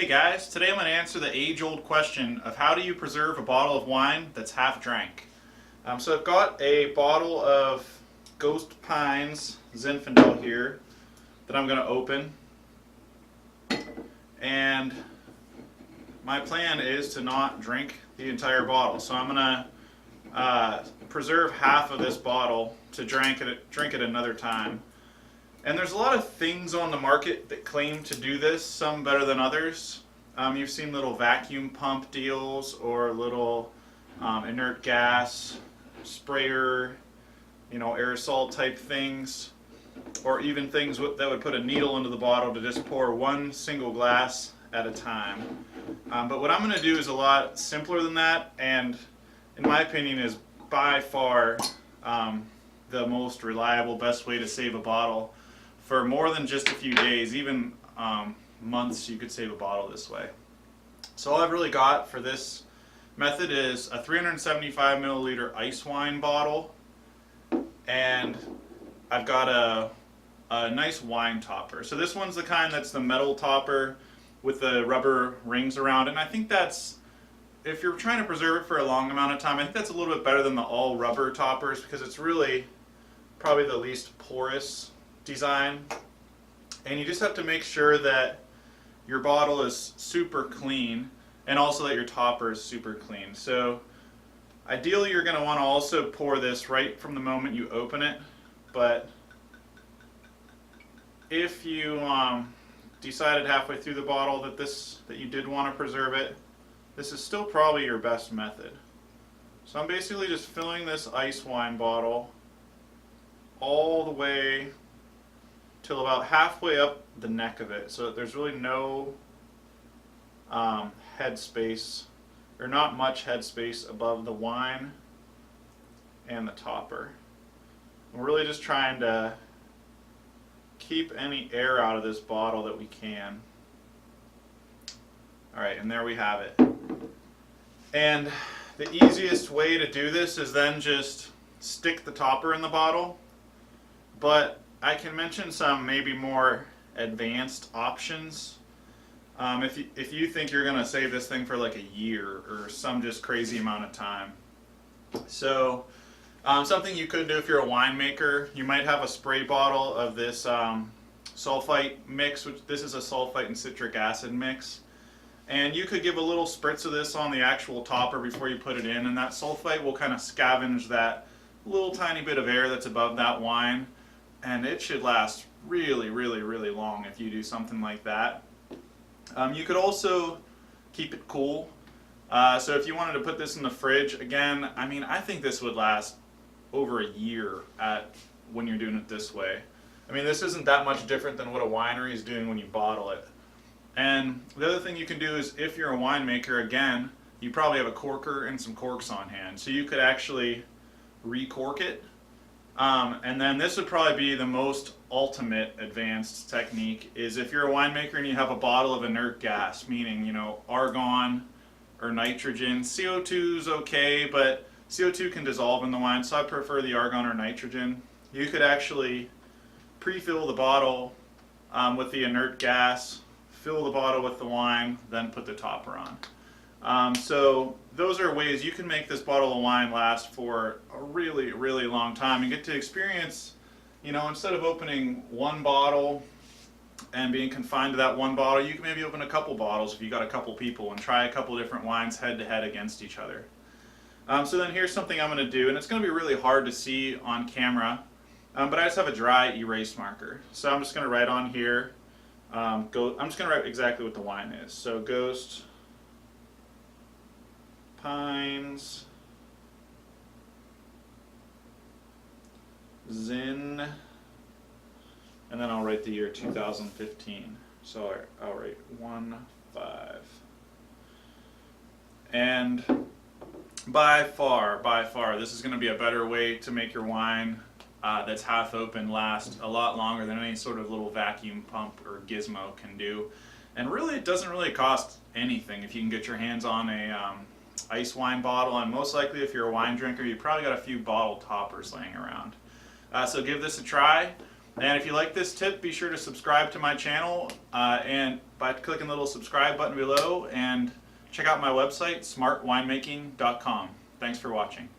Hey guys, today I'm going to answer the age-old question of how do you preserve a bottle of wine that's half drank. So I've got a bottle of Ghost Pines Zinfandel here that I'm going to open, and my plan is to not drink the entire bottle. So I'm going to preserve half of this bottle to drink it another time. And there's a lot of things on the market that claim to do this, some better than others. You've seen little vacuum pump deals or little inert gas sprayer, aerosol type things, or even things that would put a needle into the bottle to just pour one single glass at a time. But what I'm going to do is a lot simpler than that, and in my opinion is by far the most reliable, best way to save a bottle. For more than just a few days, even months, you could save a bottle this way. So all I've really got for this method is a 375 milliliter ice wine bottle, and I've got a nice wine topper. So this one's the kind that's the metal topper with the rubber rings around, and I think that's, if you're trying to preserve it for a long amount of time, I think that's a little bit better than the all rubber toppers, because it's really probably the least porous design. And you just have to make sure that your bottle is super clean, and also that your topper is super clean. So ideally you're going to want to also pour this right from the moment you open it, but if you decided halfway through the bottle that you did want to preserve it, this is still probably your best method. So I'm basically just filling this ice wine bottle all the way till about halfway up the neck of it, so that there's really no head space, or not much head space above the wine and the topper. We're really just trying to keep any air out of this bottle that we can. Alright, and there we have it. And the easiest way to do this is then just stick the topper in the bottle, but I can mention some maybe more advanced options. If you think you're going to save this thing for like a year or some just crazy amount of time. So something you could do if you're a winemaker, you might have a spray bottle of this sulfite mix, which this is a sulfite and citric acid mix. And you could give a little spritz of this on the actual topper before you put it in, and that sulfite will kind of scavenge that little tiny bit of air that's above that wine. And it should last really, really, really long if you do something like that. You could also keep it cool. So if you wanted to put this in the fridge, again, I think this would last over a year when you're doing it this way. This isn't that much different than what a winery is doing when you bottle it. And the other thing you can do is, if you're a winemaker, again, you probably have a corker and some corks on hand. So you could actually re-cork it. And then this would probably be the most ultimate advanced technique, is if you're a winemaker and you have a bottle of inert gas, meaning, argon or nitrogen. CO2 is okay, but CO2 can dissolve in the wine, so I prefer the argon or nitrogen. You could actually pre-fill the bottle with the inert gas, fill the bottle with the wine, then put the topper on. So those are ways you can make this bottle of wine last for a really, really long time and get to experience, instead of opening one bottle and being confined to that one bottle, you can maybe open a couple bottles if you got a couple people and try a couple different wines head to head against each other. So then here's something I'm going to do, and it's going to be really hard to see on camera, but I just have a dry erase marker. So I'm just going to write on here, I'm just going to write exactly what the wine is. So Ghost Pines Zin, and then I'll write the year 2015. So I'll write 1-5. And by far, this is going to be a better way to make your wine that's half open last a lot longer than any sort of little vacuum pump or gizmo can do. And really, it doesn't really cost anything if you can get your hands on a ice wine bottle, and most likely if you're a wine drinker, you probably got a few bottle toppers laying around. So give this a try. And if you like this tip, be sure to subscribe to my channel and by clicking the little subscribe button below, and check out my website, smartwinemaking.com. Thanks for watching.